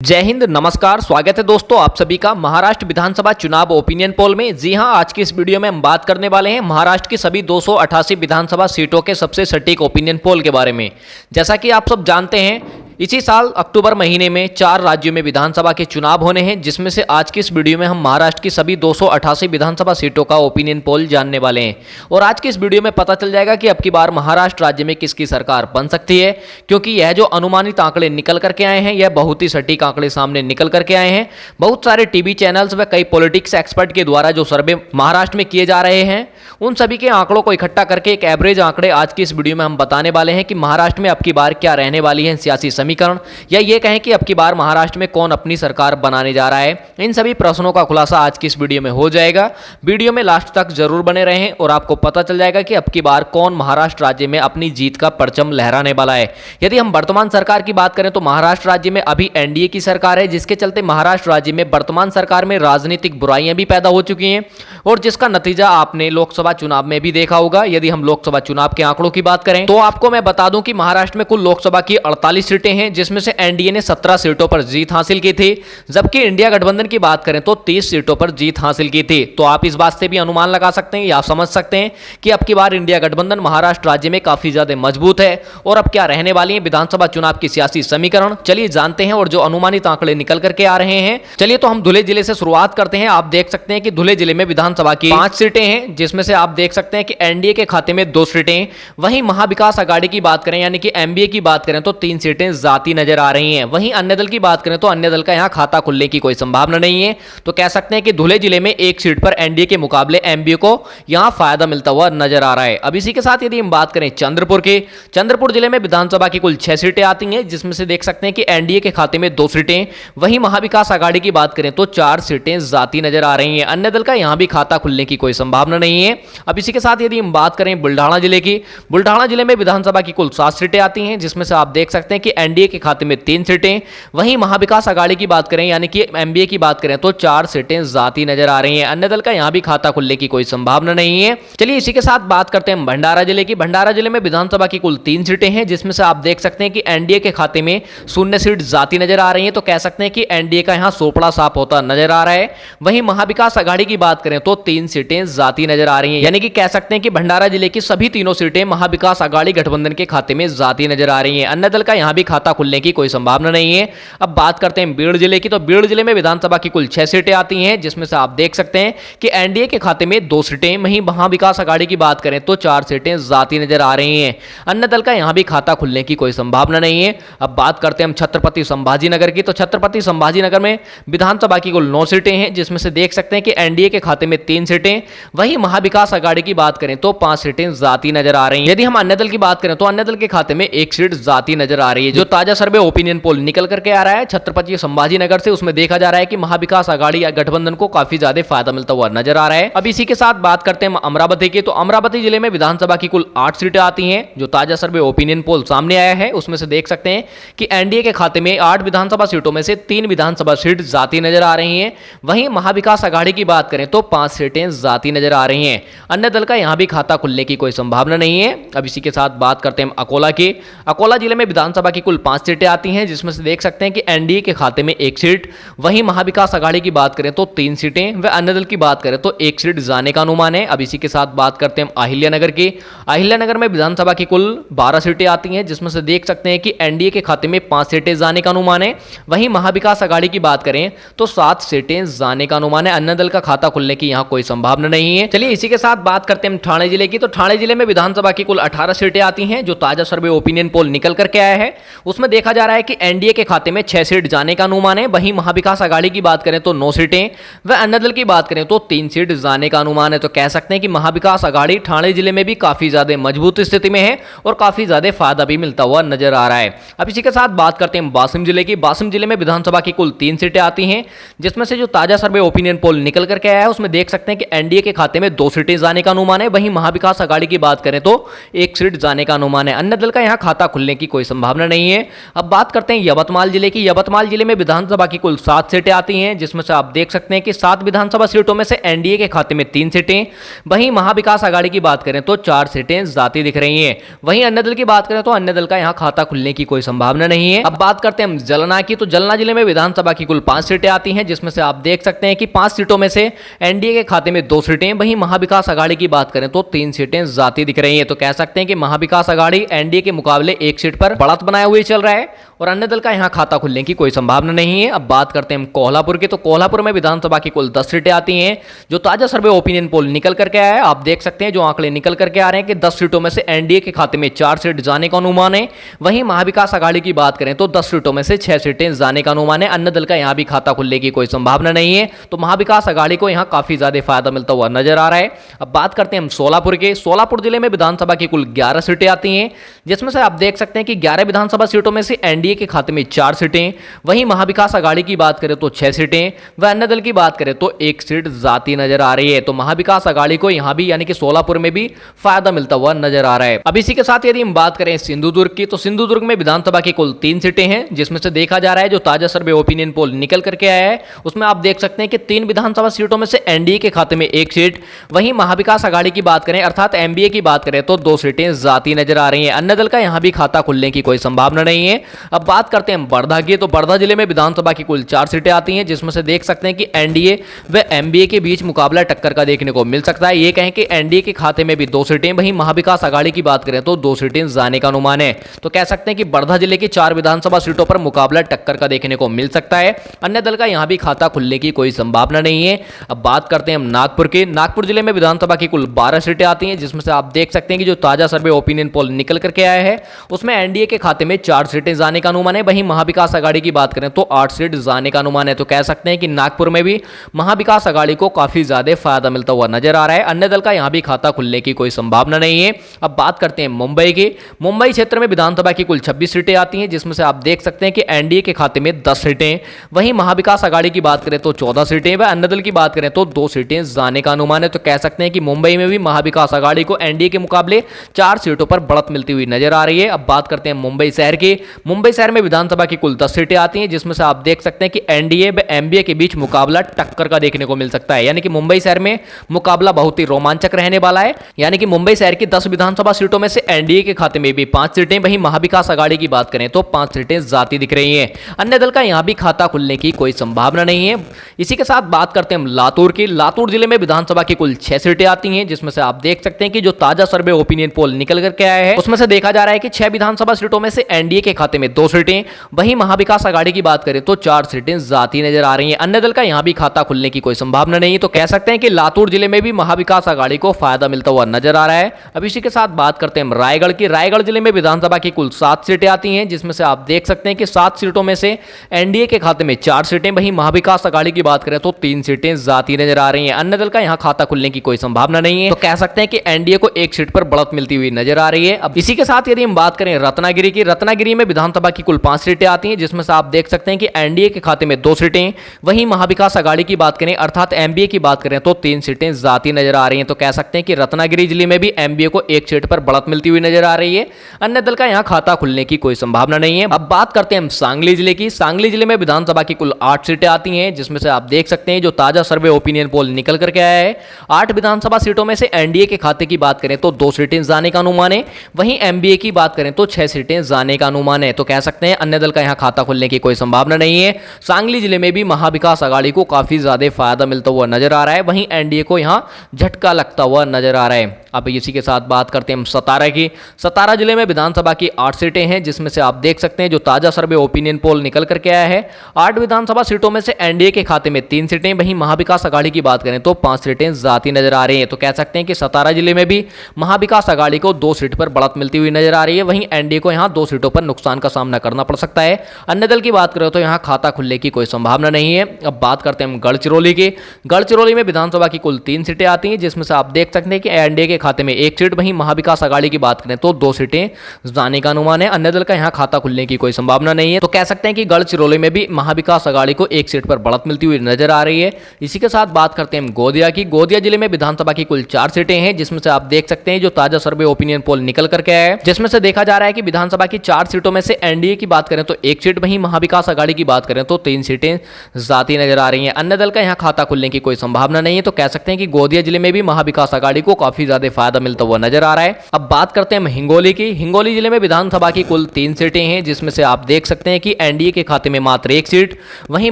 जय हिंद, नमस्कार। स्वागत है दोस्तों आप सभी का महाराष्ट्र विधानसभा चुनाव ओपिनियन पोल में। जी हां, आज की इस वीडियो में हम बात करने वाले हैं महाराष्ट्र की सभी 288 विधानसभा सीटों के सबसे सटीक ओपिनियन पोल के बारे में। जैसा कि आप सब जानते हैं, इसी साल अक्टूबर महीने में 4 राज्यों में विधानसभा के चुनाव होने हैं, जिसमें से आज की इस वीडियो में हम महाराष्ट्र की सभी 288 विधानसभा सीटों का ओपिनियन पोल जानने वाले हैं। और आज की इस वीडियो में पता चल जाएगा कि अब की बार महाराष्ट्र राज्य में किसकी सरकार बन सकती है, क्योंकि यह जो अनुमानित आंकड़े निकल करके आए हैं, यह बहुत ही सटीक आंकड़े सामने निकल करके आए हैं। बहुत सारे टीवी चैनल्स व कई पॉलिटिक्स एक्सपर्ट के द्वारा जो सर्वे महाराष्ट्र में किए जा रहे हैं, उन सभी के आंकड़ों को इकट्ठा करके एक एवरेज आंकड़े आज की इस वीडियो में हम बताने वाले हैं कि महाराष्ट्र में अब की बार क्या रहने वाली है सियासी समीकरण, या ये कहें कि अब की बार महाराष्ट्र में कौन अपनी सरकार बनाने जा रहा है। इन सभी प्रश्नों का खुलासा आज की इस वीडियो में हो जाएगा। वीडियो में लास्ट तक जरूर बने रहें और आपको पता चल जाएगा कि अब की बार कौन महाराष्ट्र राज्य में अपनी जीत का परचम लहराने वाला है। यदि हम वर्तमान सरकार की बात करें तो महाराष्ट्र राज्य में अभी एनडीए की सरकार है, जिसके चलते महाराष्ट्र राज्य में वर्तमान सरकार में राजनीतिक बुराइयां भी पैदा हो चुकी हैं और जिसका नतीजा आपने लोकसभा चुनाव में भी देखा होगा। यदि हम लोकसभा चुनाव के आंकड़ों की बात करें तो आपको मैं बता दूं कि महाराष्ट्र में कुल लोकसभा की 48 सीटें हैं, जिसमें से एनडीए ने 17 सीटों पर जीत हासिल की थी, जबकि इंडिया गठबंधन की बात करें तो 30 सीटों पर जीत हासिल की थी। तो आप इस बात से भी अनुमान लगा सकते हैं या समझ सकते हैं कि अब की बार इंडिया गठबंधन महाराष्ट्र राज्य में काफी ज्यादा मजबूत है। और अब क्या रहने वाली है विधानसभा चुनाव की सियासी समीकरण, चलिए जानते हैं। और जो अनुमानित आंकड़े निकल करके आ रहे हैं, चलिए तो हम धुले जिले से शुरुआत करते हैं। आप देख सकते हैं कि धुले जिले में विधानसभा की 5 सीटें हैं, जिसमें से आप देख सकते हैं कि एनडीए के खाते में 2 सीटें, वहीं महाविकास आघाड़ी की बात करें यानी कि एमबीए की बात करें तो 3 सीटें जाती नजर आ रही हैं। वहीं अन्य दल की बात करें तो अन्य दल का यहां खाता खुलने की कोई संभावना नहीं है। तो कह सकते हैं कि धुले जिले में एक सीट पर एनडीए के मुकाबले एमबीए को यहां फायदा मिलता हुआ नजर आ रहा है। अब इसी के साथ यदि हम बात करें चंद्रपुर की, चंद्रपुर जिले में विधानसभा की कुल 6 सीटें आती हैं, जिसमें से देख सकते हैं कि एनडीए के खाते में 2 सीटें, वहीं महाविकास आघाड़ी की बात करें तो 4 सीटें जाती नजर आ रही हैं। अन्य दल का यहां भी खाता खुलने की कोई संभावना नहीं है। अब इसी के साथ यदि हम बात करें बुल्ढाना जिले की, बुल्ढाना जिले में विधानसभा की कुल 7 सीटें आती हैं, जिसमें से आप देख सकते हैं कि एनडीए के खाते में 3 सीटें, वहीं महाविकास आघाड़ी की बात करें यानी कि एमबीए की बात करें तो 4 सीटें जाती नजर आ रही हैं। अन्य दल का यहां भी खाता खुलने की कोई संभावना नहीं है। चलिए इसी के साथ बात करते हैं भंडारा जिले की। भंडारा जिले में विधानसभा की कुल 3 सीटें हैं, जिसमें से आप देख सकते हैं कि एनडीए के खाते में 0 सीट जाती नजर आ रही है। तो कह सकते हैं कि एनडीए का यहां सोपड़ा साफ होता नजर आ रहा है। वहीं महाविकास आघाड़ी की बात करें तो 3 सीटें जाती नजर आ रही हैं, यानी कि कह सकते हैं कि भंडारा जिले की सभी तीनों सीटें महाविकास आघाड़ी गठबंधन के खाते में जाती नजर आ रही हैं। अन्य दल का यहां भी खाता खुलने की कोई संभावना नहीं है। अब बात करते हैं बीड़ जिले की, तो बीड़ जिले में विधानसभा की कुल 6 सीटें आती हैं, जिसमें से आप देख सकते हैं कि एनडीए के खाते में 2 सीटें, वहीं महाविकास आघाड़ी की बात करें तो 4 सीटें जाती नजर आ रही हैं। अन्य दल का यहां भी खाता खुलने की कोई संभावना नहीं है। अब बात करते हैं हम छत्रपति संभाजीनगर की, तो छत्रपति संभाजीनगर में विधानसभा की कुल 9 सीटें हैं, जिसमें से देख सकते हैं कि एनडीए के खाते में 3 सीटें, वहीं महाविकास आघाड़ी की बात करें तो 5 सीटें जाती नजर आ रही हैं। यदि हम अन्य दल की बात करें तो अन्य दल के खाते में 1 सीट जाती नजर आ रही है। जो ताजा सर्वे ओपिनियन पोल निकल करके आ रहा है छत्रपति संभाजीनगर से, उसमें देखा जा रहा है कि महाविकास आघाड़ी या गठबंधन को काफी ज्यादा फायदा मिलता हुआ नजर आ रहा है। अब इसी के साथ बात करते हैं अमरावती की, तो अमरावती जिले में विधानसभा की कुल 8 सीटें आती हैं। जो ताजा सर्वे ओपिनियन पोल सामने आया है उसमें से देख सकते हैं कि एनडीए के खाते में 8 विधानसभा सीटों में से 3 विधानसभा सीट जाती नजर आ रही हैं। वहीं महाविकास आघाड़ी की बात करें तो 5 सीटें जाती नजर आ रही हैं। अन्य दल का यहां भी खाता खुलने की कोई संभावना नहीं है। अब इसी के साथ बात करते हैं अकोला की। अकोला जिले में विधानसभा की कुल 5 सीटें आती हैं, जिसमें से देख सकते हैं कि एनडीए के खाते में 1 सीट, वहीं महाविकास आघाड़ी की बात करें तो 3 सीटें, व अन्य दल की बात करें तो 1 सीट जाने का अनुमान है। अब इसी के साथ बात करते हैं अहिल्यानगर की। अहिल्यानगर में विधानसभा की कुल 12 सीटें आती हैं, जिसमें से देख सकते हैं कि एनडीए के खाते में 5 सीटें जाने का अनुमान है। वहीं महाविकास आघाड़ी की बात करें तो 7 सीटें जाने का अनुमान है। अन्य दल का खाता खुलने की यहां कोई संभावना नहीं है। चलिए इसी के साथ बात करते हैं ठाणे जिले की, तो ठाणे जिले में विधानसभा की कुल 18 सीटें आती हैं। जो ताजा सर्वे ओपिनियन पोल निकल करके आया है उसमें देखा जा रहा है कि एनडीए के खाते में 6 सीट जाने का अनुमान है। वहीं महाविकास आघाड़ी की बात करें तो 9 सीटें, व अन्य दल की बात करें तो 3 सीट जाने का अनुमान है। तो कह सकते हैं कि महाविकास आघाड़ी ठाणे जिले में भी काफी ज्यादा मजबूत स्थिति में है और काफी ज्यादा फायदा भी मिलता हुआ नजर आ रहा है। अब इसी के साथ बात करते हैं वाशिम जिले की। वाशिम जिले में विधानसभा की कुल 3 सीटें आती हैं, जिसमें से जो ताजा सर्वे ओपिनियन पोल निकल करके आया है उसमें देख सकते हैं कि एनडीए के खाते में 2 सीटें जाने का अनुमान है। वहीं महाविकास आघाड़ी की बात करें तो 1 सीट जाने का अनुमान है। अन्य दल का यहां खाता खुलने की कोई संभावना नहीं है। है। अब बात करते हैं यवतमाल जिले की। यवतमाल जिले में विधानसभा की कुल 7 सीटें आती हैं, जिसमें से आप देख सकते हैं कि 7 विधानसभा सीटों में से एनडीए के खाते में 3 सीटें, वहीं महाविकास आघाड़ी की बात करें तो 4 सीटें जाती दिख रही हैं। वहीं अन्य दल की बात करें तो अन्य दल का यहां खाता खुलने की कोई संभावना नहीं है। अब बात करते हैं हम जलना की। तो जलना जिले में विधानसभा की कुल 5 सीटें आती हैं, जिसमें से आप देख सकते हैं कि 5 सीटों में से एनडीए के खाते में 2 सीटें, वहीं महाविकास आघाड़ी की बात करें तो 3 सीटें जाती दिख रही हैं। तो कह सकते हैं कि महाविकास आघाड़ी एनडीए के मुकाबले 1 सीट पर बढ़त बनाए हुए चल रहा है और अन्य दल का यहां खाता खुलने की कोई संभावना नहीं है। अब बात करते हैं हम कोल्हापुर की। तो कोल्हापुर में विधानसभा की कुल 10 सीटें आती हैं। जो ताजा सर्वे ओपिनियन पोल निकल करके आया है, आप देख सकते हैं जो आंकड़े निकल करके आ रहे हैं कि 10 सीटों में से एनडीए के खाते में 4 सीट जाने का अनुमान है। वहीं महाविकास आघाड़ी की बात करें तो 10 सीटों में से 6 सीटें जाने का अनुमान है। अन्य दल का यहां भी खाता खुलने की कोई संभावना नहीं है। तो महाविकास आघाड़ी को यहां काफी ज्यादा फायदा मिलता हुआ नजर आ रहा है। अब बात करते हैं हम सोलापुर के। सोलापुर जिले में विधानसभा की कुल 11 सीटें आती हैं, जिसमें से आप देख सकते हैं कि 11 विधानसभा सीटों में से एनडीए के खाते में 4 सीटें, वहीं महाविकास आघाड़ी की बात करें तो 6 सीटें, व अन्य दल की बात करें तो 1 सीट जाती नजर आ रही है। तो महाविकास आघाड़ी को यहां भी यानी कि सोलापुर में भी फायदा मिलता हुआ नजर आ रहा है। अब इसी के साथ यदि हम बात करें सिंधुदुर्ग की, तो सिंधुदुर्ग में विधानसभा की कुल 3 सीटें हैं, जिसमें से देखा जा रहा है जो ताजा सर्वे ओपिनियन पोल निकल करके आया है उसमें आप देख सकते हैं कि 3 विधानसभा सीटों में से एनडीए के खाते में 1 सीट, वहीं महाविकास आघाड़ी की बात करें अर्थात एमबीए की बात करें तो 2 सीटें जाती नजर आ रही हैं। अन्य दल का यहां भी खाता खुलने की कोई संभावना नहीं है। अब बात करते हैं वर्धा की। तो वर्धा जिले में विधानसभा की कुल 4 सीटें आती हैं, जिसमें से देख सकते हैं कि एनडीए व एमबीए के बीच मुकाबला टक्कर का देखने को मिल सकता है। ये कहें कि एनडीए के खाते में भी 2 सीटें, वहीं महाविकास आघाड़ी की बात करें तो 2 सीटें जाने का अनुमान है। तो कह सकते हैं कि वर्धा जिले की 4 विधानसभा सीटों पर मुकाबला टक्कर का देखने को मिल सकता है। अन्य दल का यहां भी खाता खुलने की कोई संभावना नहीं है। अब बात करते हैं हम नागपुर के। नागपुर जिले में विधानसभा की कुल 12 सीटें आती हैं, जिसमें से आप देख सकते हैं कि जो ताजा सर्वे ओपिनियन पोल निकल करके आया है उसमें एनडीए के खाते में 4 सीटें जाने का अनुमान है, वहीं महाविकास आघाड़ी की बात करें तो 8 सीट जाने का अनुमान है। तो कह सकते हैं कि नागपुर में भी महाविकास आघाड़ी को काफी ज्यादा फायदा मिलता हुआ नजर आ रहा है। अन्य दल का यहां भी खाता खुलने की कोई संभावना नहीं है। अब बात करते हैं मुंबई की। मुंबई क्षेत्र में विधानसभा की कुल 26 सीटें आती हैं, जिसमें से आप देख सकते हैं कि एनडीए के खाते में 10 सीटें, वहीं महाविकास आघाड़ी की बात करें तो 14 सीटें, व अन्य दल की बात करें तो 2 सीटें जाने का अनुमान है। तो कह सकते हैं कि मुंबई में भी महाविकास आघाड़ी को एनडीए के मुकाबले 4 सीटों पर बढ़त मिलती हुई नजर आ रही है। अब बात करते हैं मुंबई शहर की। मुंबई शहर में विधानसभा की कुल 10 सीटें आती हैं, जिसमें से आप देख सकते हैं कि एनडीए व एमबीए के बीच मुकाबला टक्कर का देखने को मिल सकता है। यानी कि मुंबई शहर में मुकाबला बहुत ही रोमांचक रहने वाला है। यानी कि मुंबई शहर की 10 विधानसभा सीटों में से एनडीए के खाते में भी 5 सीटें, वहीं महाविकास आघाड़ी की बात करें तो 5 सीटें जाती दिख रही हैं। अन्य दल का यहां भी खाता खुलने की कोई संभावना नहीं है। इसी के साथ बात करते हैं हम लातूर की। लातूर जिले में विधानसभा की कुल 6 सीटें आती हैं, जिसमें से आप देख सकते हैं कि जो ताजा सर्वे ओपिनियन पोल निकल करके आया है उसमें से देखा जा रहा है कि 6 विधानसभा सीटों में से एनडीए के खाते में 2 सीटें, वहीं महाविकास आघाड़ी की बात करें तो 4 सीटें जाती नजर आ रही हैं। अन्य दल का यहां भी खाता खुलने की कोई संभावना नहीं है। तो कह सकते हैं कि लातूर जिले में भी महाविकास आघाड़ी को फायदा मिलता हुआ नजर आ रहा है। अब इसी के साथ बात करते हैं रायगढ़ की। रायगढ़ जिले में विधानसभा की कुल 7 सीटें आती हैं, जिसमें से आप देख सकते हैं कि 7 सीटों में से एनडीए के खाते में 4 सीटें, वहीं महाविकास आघाड़ी की बात करें तो 3 सीटें जाती नजर आ रही हैं। अन्य दल का यहां खाता खुलने की कोई संभावना नहीं है। तो कह सकते हैं कि एनडीए को 1 सीट पर बढ़त मिलती हुई नजर आ रही है। अब इसी के साथ यदि हम बात करें रत्नागिरी की। रत्नागिरी में विधानसभा की कुल 5 सीटें आती हैं, जिसमें से आप देख सकते हैं कि एनडीए के खाते में 2 सीटें, वहीं महाविकास आघाड़ी की बात करें अर्थात एमबीए की बात करें तो 3 सीटें जाती नजर आ रही हैं। तो कह सकते हैं कि रत्नागिरी जिले में भी एमबीए को 1 सीट पर बढ़त मिलती हुई नजर आ रही है। अन्य दल का यहां खाता खुलने की कोई संभावना नहीं है। अब बात करते हैं हम सांगली जिले की। सांगली जिले में विधानसभा की कुल 8 सीटें आती हैं, जिसमें से आप देख सकते हैं जो ताजा सर्वे ओपिनियन पोल निकल करके आया है 8 विधानसभा सीटों में से एनडीए के खाते की बात करें तो 2 सीटें जाने का अनुमान है, वहीं एमबीए की बात करें तो 6 सीटें जाने का अनुमान है। तो कह सकते हैं अन्य दल का यहां खाता खुलने की कोई संभावना नहीं है। सांगली जिले में भी महाविकास आघाड़ी को काफी ज्यादा फायदा मिलता हुआ नजर आ रहा है, वहीं एनडीए को यहां झटका लगता हुआ नजर आ रहा है। अब इसी के साथ बात करते हैं हम सतारा की। सतारा जिले में विधानसभा की 8 सीटें हैं, जिसमें से आप देख सकते हैं जो ताजा सर्वे ओपिनियन पोल निकल करके आया है 8 विधानसभा सीटों में से एनडीए के खाते में 3 सीटें, वहीं महाविकास आघाड़ी की बात करें तो 5 सीटें जाती नजर आ रही हैं। तो कह सकते हैं कि सतारा जिले में भी महाविकास आघाड़ी को 2 सीट पर बढ़त मिलती हुई नजर आ रही है, वहीं एनडीए को यहां 2 सीटों पर नुकसान का सामना करना पड़ सकता है। अन्य दल की बात करें तो यहां खाता खुलने की कोई संभावना नहीं है। अब बात करते हैं हम गढ़चिरौली की। गढ़चिरौली में विधानसभा की कुल 3 सीटें आती हैं, जिसमें से आप देख सकते हैं कि एनडीए के खाते में 1 सीट, वहीं महाविकास आघाड़ी की बात करें तो 2 सीटें जाने का अनुमान है। अन्य दल का यहां खाता खुलने की कोई संभावना नहीं है। तो कह सकते हैं कि गढ़चिरौली में भी महाविकास आघाड़ी को 1 सीट पर बढ़त मिलती हुई नजर आ रही है। इसी के साथ बात करते हैं गोदिया की। गोदिया जिले में विधानसभा की कुल 4 सीटें हैं, जिसमें से आप देख सकते हैं जो ताजा सर्वे ओपिनियन पोल निकल करके आया है, जिसमें से देखा जा रहा है कि विधानसभा की 4 सीटों में से एनडीए की बात करें तो 1 सीट, वहीं महाविकास आघाड़ी की बात करें तो 3 सीटें जाती नजर आ रही हैं। अन्य दल का यहां खाता खुलने की कोई संभावना नहीं है। तो कह सकते हैं कि गोदिया जिले में भी महाविकास आघाड़ी को काफी ज्यादा फायदा मिलता हुआ नजर आ रहा है। अब बात करते हैं हिंगोली की। हिंगोली जिले में विधानसभा की कुल 3 सीटें हैं, जिसमें से आप देख सकते हैं कि एनडीए के खाते में मात्र 1 सीट, वहीं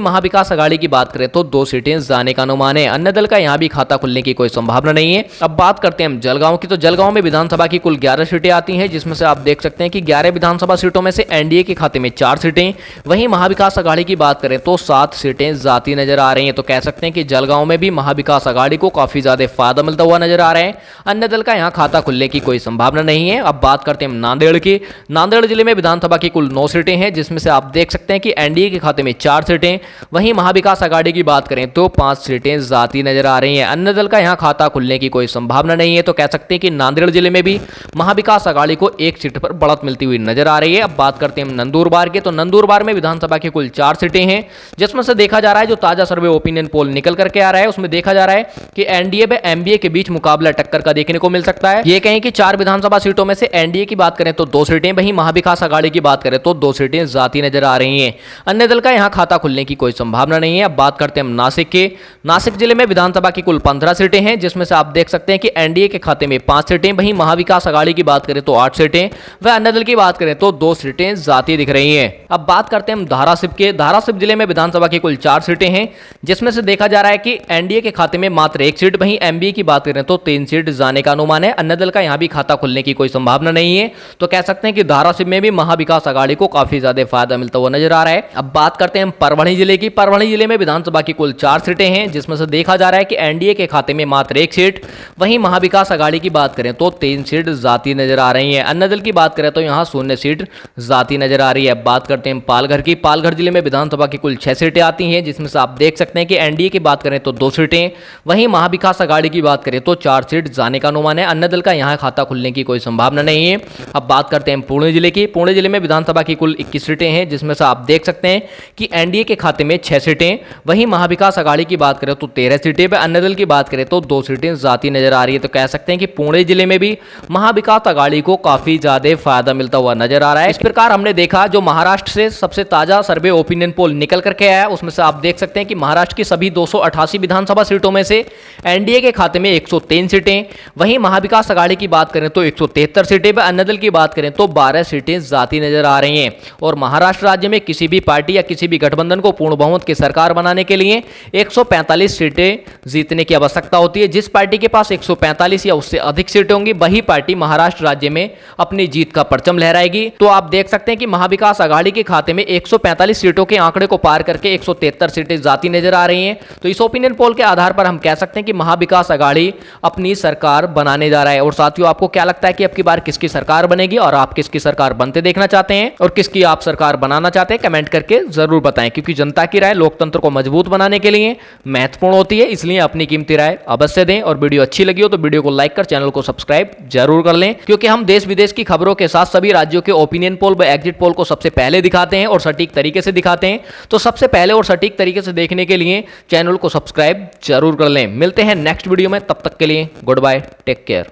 महाविकास आघाड़ी की बात करें तो 2 सीटें जाने का अनुमान है। अन्य दल का यहां भी खाता खुलने की कोई संभावना नहीं है। अब बात करते हैं जलगांव की। तो जलगांव में विधानसभा की कुल 11 सीटें आती हैं, जिसमें से आप देख सकते हैं कि 11 विधानसभा सीटों में से एनडीए के खाते में 4 सीटें, वहीं महाविकास आघाड़ी की बात करें तो 7 सीटें जाती नजर आ रही हैं। तो कह सकते हैं कि जलगांव में भी महाविकास आघाड़ी को काफी ज्यादा फायदा मिलता हुआ नजर आ रहा है। अन्य दल का यहां खाता खुलने की कोई संभावना नहीं है। अब बात करते हैं नांदेड़ की। नांदेड़ जिले में विधानसभा की कुल 9 सीटें हैं, जिसमें से आप देख सकते हैं कि एनडीए के खाते में 4 सीटें, वहीं महाविकास आघाड़ी की बात करें तो 5 सीटें जाती नजर आ रही हैं। अन्य दल का यहां खाता खुलने की कोई संभावना नहीं है। तो कह सकते हैं कि नांदेड़ जिले में भी महाविकास आघाड़ी को 1 सीट पर बढ़त मिलती हुई नजर आ रही है। अब बात करते हैं नंदुरबार के। तो नंदुरबार में विधानसभा की कुल 4 सीटें हैं, जिसमें से देखा जा रहा है जो ताजा सर्वे ओपिनियन पोल निकल करके आ रहा है, उसमें देखा जा रहा है कि एनडीए व एमबीए के बीच मुकाबला टक्कर का देखने को मिल सकता है। ये कहें कि 4 विधानसभा सीटों में से एनडीए की बात करें तो 2 सीटें, वहीं महाविकास आघाड़ी की बात करें तो 2 सीटें जाती नजर आ रही हैं। अन्य दल का यहां खाता खुलने की कोई संभावना नहीं है। अब बात करते हैं नासिक के। नासिक जिले में विधानसभा की कुल 15 सीटें हैं, जिसमें से आप देख सकते हैं कि एनडीए के खाते में 5 सीटें, वहीं महाविकास आघाड़ी की बात करें तो 8 सीटें, व अन्य दल की बात करें तो 2 सीटें जाती दिख रही हैं। अब बात करते हैं धाराशिव के। धाराशिव जिले में विधानसभा की कुल 4 सीटें हैं, जिसमें से देखा जा रहा है कि एनडीए के खाते में मात्र 1 सीट, वहीं एमबीए की बात करें तो 3 सीट जाने का अनुमान है। अन्य दल का यहां भी खाता खुलने की कोई संभावना नहीं है। तो कह सकते हैं कि धाराशिव में भी महाविकास आघाड़ी को काफी ज्यादा फायदा मिलता हुआ नजर आ रहा है। अब बात करते हैं परभणी जिले की। परभणी जिले में विधानसभा की कुल 4 सीटें हैं, जिसमें से देखा जा रहा है कि एनडीए के खाते में मात्र 1 सीट, वहीं महाविकास आघाड़ी की बात करें तो 3 सीट जाती नजर आ रही है। अन्य दल की बात करें तो यहां 0 सीट जाती नजर आ रही है। बात करते हैं पालघर की। पालघर जिले में विधानसभा की कुल 6 सीटें आती हैं, जिसमें से आप देख सकते हैं कि एनडीए की बात करें तो 2 सीटें, वहीं महाविकास आघाड़ी की बात करें तो 4 सीट जाने का अनुमान है। अन्य दल का यहां खाता खुलने की कोई संभावना नहीं है। अब बात करते हैं पुणे जिले की। पुणे जिले में विधानसभा की कुल 21 सीटें हैं, जिसमें से आप देख सकते हैं कि एनडीए के खाते में 6 सीटें, वहीं महाविकास आघाड़ी की बात करें तो 13 सीटें, व अन्य दल की बात करें तो 2 सीटें जाती नजर आ रही है। तो कह सकते हैं कि पुणे जिले में भी महाविकास आघाड़ी को काफी ज्यादा फायदा मिलता हुआ नजर आ रहा है। इस प्रकार हमने देखा जो महाराष्ट्र से सबसे ताजा सर्वे ओपिनियन पोल निकल करके आया, उसमें से आप देख सकते हैं कि महाराष्ट्र की सभी 288 विधानसभा सीटों में से एनडीए के खाते में 103 सीटें, वहीं महाविकास आघाड़ी की बात करें तो 173 सीटें, व अन्य दल की बात करें तो 12 सीटें जाती नजर आ रही हैं। और महाराष्ट्र राज्य में किसी भी पार्टी या किसी भी गठबंधन को पूर्ण बहुमत की सरकार बनाने के लिए 145 सीटें जीतने की आवश्यकता होती है। जिस पार्टी के पास 145 या उससे अधिक सीटें होंगी, वही पार्टी महाराष्ट्र राज्य में अपनी जीत का परचम लहराएगी। तो आप देख सकते हैं कि महाविकास आघाड़ी के खाते में 145 सीटों के आंकड़े को पार करके 173 सीटें जाती नजर आ रही हैं। तो इस ओपिनियन पोल के आधार पर हम कह सकते हैं कि महाविकास आघाड़ी अपनी सरकार बनाने जा रहा है। और साथियों, आपको क्या लगता है कि अब की बार किसकी सरकार बनेगी, और आप किसकी सरकार बनते देखना चाहते हैं और किसकी आप सरकार बनाना चाहते हैं, कमेंट करके जरूर बताएं। क्योंकि जनता की राय लोकतंत्र को मजबूत बनाने के लिए महत्वपूर्ण होती है, इसलिए अपनी कीमती राय अवश्य दें। और वीडियो अच्छी लगी हो तो वीडियो को लाइक कर चैनल को सब्सक्राइब जरूर कर लें, क्योंकि हम देश विदेश की खबरों के साथ सभी राज्यों के ओपिनियन पोल व एग्जिट पोल को सबसे पहले दिखाते हैं और सटीक तरीके से दिखाते हैं। तो सबसे पहले और सटीक तरीके से देखने के लिए चैनल को सब्सक्राइब जरूर कर लें। मिलते हैं नेक्स्ट वीडियो में, तब तक के लिए गुड बाय, टेक केयर।